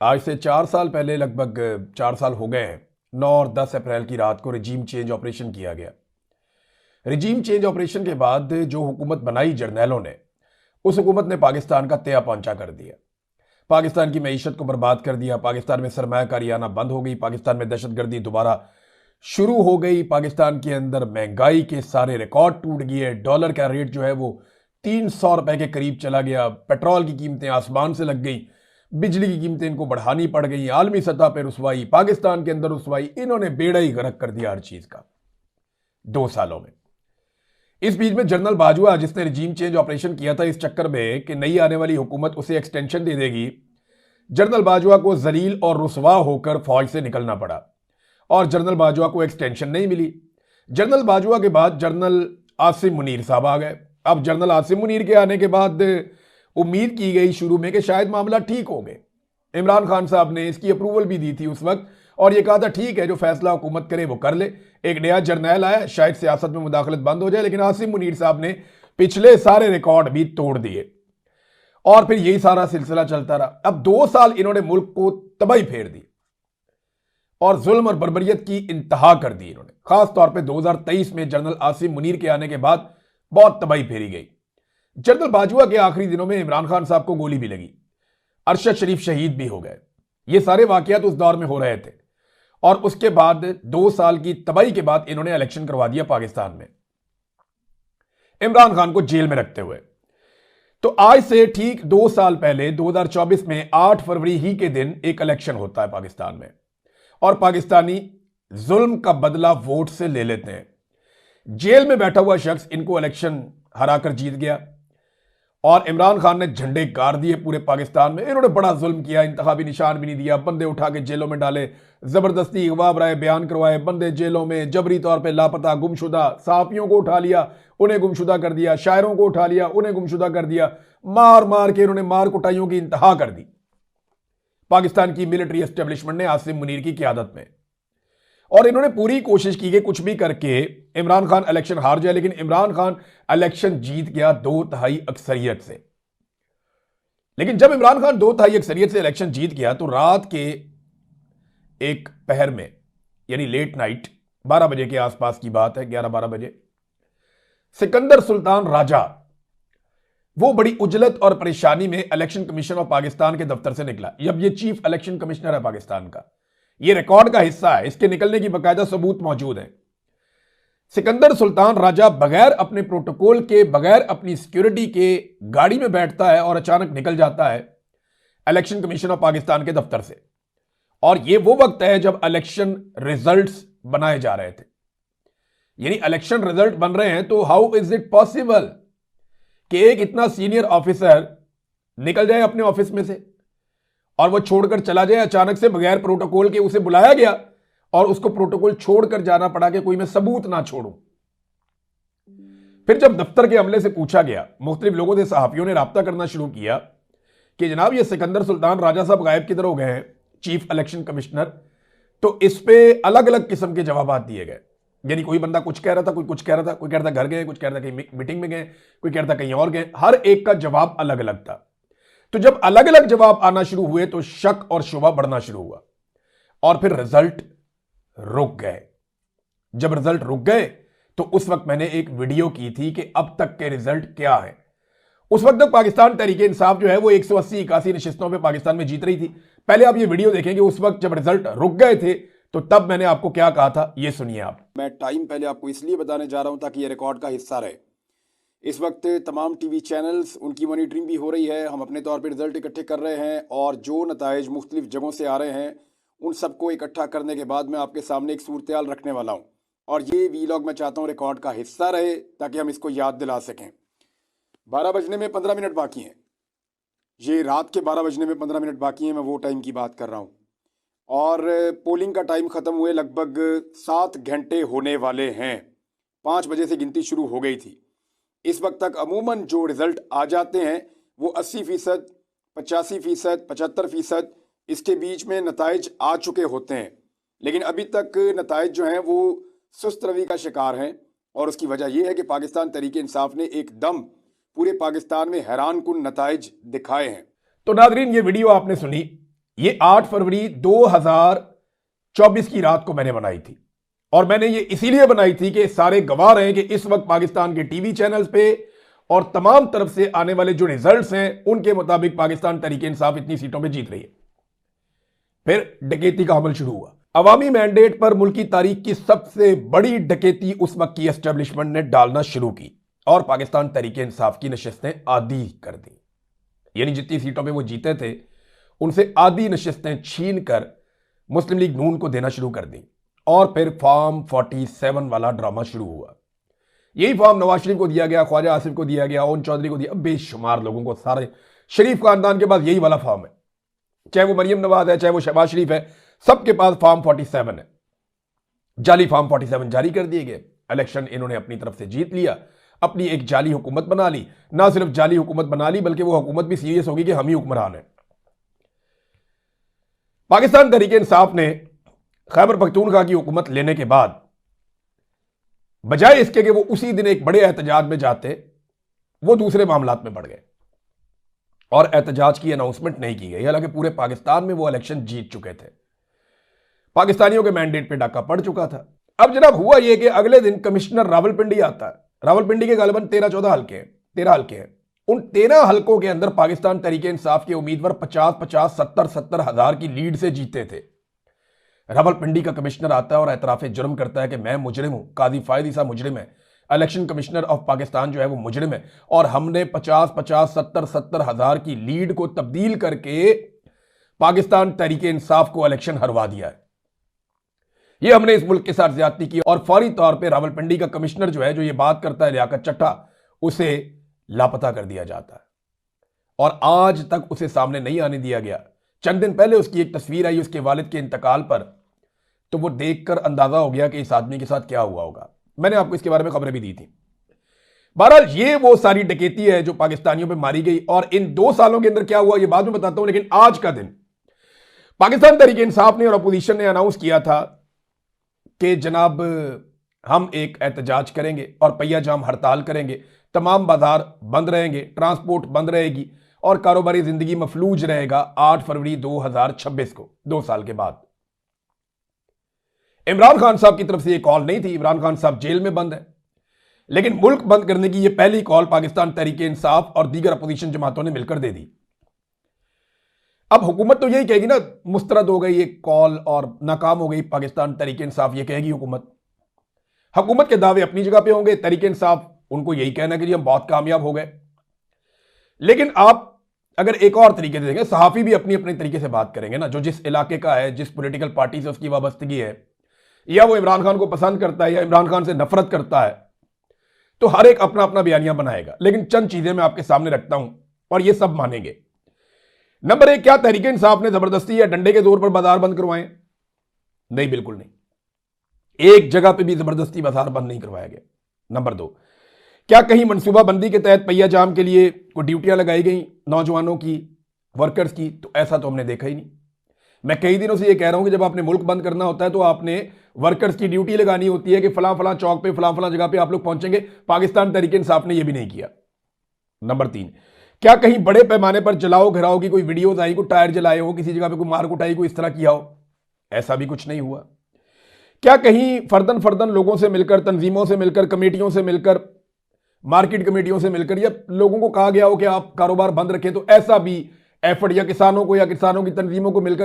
आज से 4 साल पहले, लगभग 4 साल हो गए हैं, 9 और 10 अप्रैल की रात को रिजीम चेंज ऑपरेशन किया गया। रिजीम चेंज ऑपरेशन के बाद जो हुकूमत बनाई जर्नैलों ने, उस हुकूमत ने पाकिस्तान का तया पहुंचा कर दिया। पाकिस्तान की मईशत को बर्बाद कर दिया। पाकिस्तान में सरमायाकारी आना बंद हो गई। पाकिस्तान में दहशतगर्दी दोबारा शुरू हो गई। पाकिस्तान के अंदर महंगाई के सारे रिकॉर्ड टूट गए। डॉलर का रेट जो है वो 300 रुपए के करीब चला गया। पेट्रोल की कीमतें आसमान से लग गई। बिजली की कीमतें इनको बढ़ानी पड़ गई। आलमी सतह पर रुसवाई, पाकिस्तान के अंदर रुसवाई, इन्होंने बेड़ा ही गर्क कर दिया हर चीज का 2 सालों में। इस बीच में जनरल बाजवा, जिसने रिजीम चेंज ऑपरेशन किया था इस चक्कर में कि नई आने वाली हुकूमत उसे एक्सटेंशन दे देगी, जनरल बाजवा को जलील और रुसवा होकर फौज से निकलना पड़ा और जनरल बाजवा को एक्सटेंशन नहीं मिली। जनरल बाजवा के बाद जनरल आसिम मुनीर साहब आ गए। अब जनरल आसिम मुनीर के आने के बाद उम्मीद की गई शुरू में कि शायद मामला ठीक हो गए। इमरान खान साहब ने इसकी अप्रूवल भी दी थी उस वक्त और यह कहा था ठीक है, जो फैसला हुकूमत करे वो कर ले। एक नया जर्नैल आया, शायद सियासत में मुदाखलत बंद हो जाए। लेकिन आसिम मुनीर साहब ने पिछले सारे रिकॉर्ड भी तोड़ दिए और फिर यही सारा सिलसिला चलता रहा। अब 2 साल इन्होंने मुल्क को तबाही फेर दी और जुल्म और बर्बरियत की इंतहा कर दी इन्होंने। खास तौर पे 2023 में जनरल आसिम मुनीर के आने के बाद बहुत तबाही फेरी गई। जनरल बाजवा के आखिरी दिनों में इमरान खान साहब को गोली भी लगी। अरशद शरीफ शहीद भी हो गए। ये सारे वाकयात उस दौर में हो रहे थे और उसके बाद 2 साल की तबाही के बाद इन्होंने इलेक्शन करवा दिया पाकिस्तान में, इमरान खान को जेल में रखते हुए। तो आज से ठीक 2 साल पहले 2024 में 8 फरवरी ही के दिन एक इलेक्शन होता है पाकिस्तान में और पाकिस्तानी जुल्म का बदला वोट से ले लेते हैं। जेल में बैठा हुआ शख्स इनको इलेक्शन हराकर जीत गया और इमरान खान ने झंडे गाड़ दिए पूरे पाकिस्तान में। इन्होंने बड़ा जुल्म किया, इंतखाबी निशान भी नहीं दिया, बंदे उठा के जेलों में डाले, जबरदस्ती अगवा बराए बयान करवाए, बंदे जेलों में जबरी तौर पे लापता, गुमशुदा। सहाफियों को उठा लिया, उन्हें गुमशुदा कर दिया। शायरों को उठा लिया, उन्हें गुमशुदा कर दिया। मार मार के इन्होंने मार कुटाइयों की इंतहा कर दी पाकिस्तान की मिलिट्री एस्टेब्लिशमेंट ने आसिम मुनीर की क्यादत में। और इन्होंने पूरी कोशिश की कि कुछ भी करके इमरान खान इलेक्शन हार जाए, लेकिन इमरान खान इलेक्शन जीत गया 2/3 अक्सरियत से। लेकिन जब इमरान खान 2/3 अक्सरियत से इलेक्शन जीत गया तो रात के एक पहर में, यानी लेट नाइट 12 बजे के आसपास की बात है, 11-12 बजे, सिकंदर सुल्तान राजा वो बड़ी उजलत और परेशानी में इलेक्शन कमीशन ऑफ पाकिस्तान के दफ्तर से निकला। अब ये चीफ इलेक्शन कमिश्नर है पाकिस्तान का, ये रिकॉर्ड का हिस्सा है, इसके निकलने की बाकायदा सबूत मौजूद है। सिकंदर सुल्तान राजा बगैर अपने प्रोटोकॉल के, बगैर अपनी सिक्योरिटी के गाड़ी में बैठता है और अचानक निकल जाता है इलेक्शन कमीशन ऑफ पाकिस्तान के दफ्तर से। और यह वो वक्त है जब इलेक्शन रिजल्ट्स बनाए जा रहे थे, यानी इलेक्शन रिजल्ट बन रहे हैं। तो हाउ इज इट पॉसिबल कि एक इतना सीनियर ऑफिसर निकल जाए अपने ऑफिस में से और वो छोड़कर चला जाए अचानक से, बगैर प्रोटोकॉल के उसे बुलाया गया और उसको प्रोटोकॉल छोड़कर जाना पड़ा कि कोई मैं सबूत ना छोड़ूं। फिर जब दफ्तर के अमले से पूछा गया, मुख्तलिफ लोगों से, सहाफियों ने राब्ता करना शुरू किया कि जनाब ये सिकंदर सुल्तान राजा साहब गायब किधर हो गए हैं, चीफ इलेक्शन कमिश्नर। तो इस पे अलग अलग किस्म के जवाब दिए गए। यानी कोई बंदा कुछ कह रहा था, कोई कुछ कह रहा था, कोई कह रहा था घर गए, कुछ कह रहा था कहीं मीटिंग में गए, कोई कह रहा था कहीं और गए। हर एक का जवाब अलग अलग था। तो जब अलग अलग जवाब आना शुरू हुए तो शक और शुबा बढ़ना शुरू हुआ और फिर रिजल्ट रुक गए। जब रिजल्ट रुक गए तो उस वक्त मैंने एक वीडियो की थी कि अब तक के रिजल्ट क्या है। उस वक्त तक पाकिस्तान तहरीके इंसाफ जो है वो 180-81 नशिस्तों पे पाकिस्तान में जीत रही थी। पहले आप ये वीडियो देखेंगे, उस वक्त जब रिजल्ट रुक गए थे तो तब मैंने आपको क्या कहा था, ये सुनिए आप। मैं टाइम पहले आपको इसलिए बताने जा रहा हूं ताकि ये रिकॉर्ड का हिस्सा रहे। इस वक्त तमाम टीवी चैनल्स, उनकी मॉनिटरिंग भी हो रही है। हम अपने तौर पर रिजल्ट इकट्ठे कर रहे हैं और जो नताइज मुख्तलिफ जगहों से आ रहे हैं उन सबको इकट्ठा करने के बाद मैं आपके सामने एक सूरत रखने वाला हूँ। और ये वीलॉग मैं चाहता हूँ रिकॉर्ड का हिस्सा रहे ताकि हम इसको याद दिला सकें। 12 बजने में 15 मिनट बाकी हैं। ये रात के 12 बजने में 15 मिनट बाकी हैं, मैं वो टाइम की बात कर रहा हूँ। और पोलिंग का टाइम ख़त्म हुए लगभग 7 घंटे होने वाले हैं। 5 बजे से गिनती शुरू हो गई थी। इस वक्त तक अमूमन जो रिज़ल्ट आ जाते हैं वो 80%, 85%, 75% इसके बीच में नताइज आ चुके होते हैं। लेकिन अभी तक नताइज जो हैं वो सुस्त रवि का शिकार हैं और उसकी वजह यह है कि पाकिस्तान तहरीक इंसाफ ने एकदम पूरे पाकिस्तान में हैरान कुन नताइज दिखाए हैं। तो नादरीन, ये वीडियो आपने सुनी, ये 8 फरवरी 2024 की रात को मैंने बनाई थी और मैंने ये इसीलिए बनाई थी कि सारे गवाह रहे कि इस वक्त पाकिस्तान के टीवी चैनल्स पे और तमाम तरफ से आने वाले जो रिजल्ट्स हैं उनके मुताबिक पाकिस्तान तरीके इंसाफ इतनी सीटों पे जीत रही है। फिर डकैती का अमल शुरू हुआ। अवामी मैंडेट पर मुल्क की तारीख की सबसे बड़ी डकैती उस वक्त की एस्टेब्लिशमेंट ने डालना शुरू की और पाकिस्तान तरीके इंसाफ की नशिस्तें आधी कर दी। यानी जितनी सीटों पे वो जीते थे उनसे आधी नशिस्तें छीन कर मुस्लिम लीग नून को देना शुरू कर दी और फिर फॉर्म 47 वाला ड्रामा शुरू हुआ। यही फॉर्म नवाज शरीफ को दिया गया, ख्वाजा आसिफ को दिया गया, ओन चौधरी को दिया, बेशुमार लोगों को, सारे शरीफ खानदान के पास यही वाला फॉर्म है, चाहे वो मरियम नवाज है, चाहे वो शहबाज शरीफ है, सबके पास फॉर्म 47 है। जाली फॉर्म 47 जारी कर दिए गए। इलेक्शन इन्होंने अपनी तरफ से जीत लिया, अपनी एक जाली हुकूमत बना ली। ना सिर्फ जाली हुकूमत बना ली बल्कि वो हुकूमत भी सीरियस होगी कि हम ही हुक्मरान हैं। पाकिस्तान तरीके इंसाफ ने खैबर पख्तूनख्वा की हुकूमत लेने के बाद बजाय इसके कि वो उसी दिन एक बड़े एहतजाज में जाते, वो दूसरे मामलात में बढ़ गए और एहतजाज की अनाउंसमेंट नहीं की गई। हालांकि पूरे पाकिस्तान में वो इलेक्शन जीत चुके थे, पाकिस्तानियों के मैंडेट पे डाका पड़ चुका था। अब जनाब हुआ यह कि अगले दिन कमिश्नर रावलपिंडी आता है। रावलपिंडी के गालिबन 13-14 हल्के हैं, 13 हल्के हैं। उन 13 हल्कों के अंदर पाकिस्तान तरीके इंसाफ के उम्मीदवार 50-50, 70-70 हजार की लीड से जीते थे। रावलपिंडी का कमिश्नर आता है और एतराफे जुर्म करता है कि मैं मुजरिम हूं, काजी फायद ईसा मुजरिम है, इलेक्शन कमिश्नर ऑफ पाकिस्तान जो है वो मुजरिम है और हमने 50-50, 70-70 हजार की लीड को तब्दील करके पाकिस्तान तरीके इंसाफ को इलेक्शन हरवा दिया है। ये हमने इस मुल्क के साथ ज्यादती की और फौरी तौर पर रावलपिंडी का कमिश्नर जो है, जो ये बात करता है लियाकत चट्टा, उसे लापता कर दिया जाता है और आज तक उसे सामने नहीं आने दिया गया। चंद दिन पहले उसकी एक तस्वीर आई उसके वालिद के इंतकाल पर, तो वो देखकर अंदाजा हो गया कि इस आदमी के साथ क्या हुआ होगा। मैंने आपको इसके बारे में खबरें भी दी थी। बहरहाल ये वो सारी डकैती है जो पाकिस्तानियों पे मारी गई और इन 2 सालों के अंदर क्या हुआ ये बाद में बताता हूं। लेकिन आज का दिन पाकिस्तान तरीके इंसाफ ने और अपोजिशन ने अनाउंस किया था कि जनाब हम एक एहतजाज करेंगे और पहिया जाम हड़ताल करेंगे, तमाम बाजार बंद रहेंगे, ट्रांसपोर्ट बंद रहेगी और कारोबारी जिंदगी मफलूज रहेगा 8 फरवरी 2026 को, 2 साल के बाद। इमरान खान साहब की तरफ से यह कॉल नहीं थी, इमरान खान साहब जेल में बंद है, लेकिन मुल्क बंद करने की यह पहली कॉल पाकिस्तान तरीके इंसाफ और दीगर अपोजिशन जमातों ने मिलकर दे दी। अब हुकूमत तो यही कहेगी ना, मुस्तरद हो गई एक कॉल और नाकाम हो गई पाकिस्तान तरीके इंसाफ, यह कहेगी हुकूमत के दावे अपनी जगह पे होंगे, तरीके इंसाफ उनको यही कहना कि जी हम बहुत कामयाब हो गए। लेकिन आप अगर एक और तरीके से देखें, सहाफी भी अपनी अपने तरीके से बात करेंगे ना, जो जिस इलाके का है, जिस पॉलिटिकल पार्टी से उसकी वाबस्तगी है, या वो इमरान खान को पसंद करता है या इमरान खान से नफरत करता है, तो हर एक अपना अपना बयानिया बनाएगा। लेकिन चंद चीजें मैं आपके सामने रखता हूं और ये सब मानेंगे। नंबर 1, क्या तहरीके इंसाफ ने जबरदस्ती या डंडे के जोर पर बाजार बंद करवाए? नहीं, बिल्कुल नहीं। एक जगह पे भी जबरदस्ती बाजार बंद नहीं करवाया गया। नंबर 2, क्या कहीं मनसूबाबंदी के तहत पहिया जाम के लिए कोई ड्यूटियां लगाई गई नौजवानों की, वर्कर्स की? तो ऐसा तो हमने देखा ही नहीं। मैं कई दिनों से ये कह रहा हूं कि जब आपने मुल्क बंद करना होता है तो आपने वर्कर्स की ड्यूटी लगानी होती है कि फलां फलां चौक पे फलां फलां जगह पे आप लोग पहुंचेंगे। पाकिस्तान तहरीके इंसाफ ने यह भी नहीं किया। नंबर 3, क्या कहीं बड़े पैमाने पर जलाओ घराओ की कोई वीडियोज आई, कोई टायर जलाए हो, किसी जगह पे कोई मार कुटाई, कोई इस तरह किया हो? ऐसा भी कुछ नहीं हुआ। क्या कहीं फर्दन फर्दन लोगों से मिलकर, तंजीमों से मिलकर, कमेटियों से मिलकर, मार्केट कमेटियों से मिलकर या लोगों को कहा गया हो कि आप कारोबार बंद रखें? तो ऐसा भी एफर्ट या किसानों को या किसानों की तंजीमों को मिलकर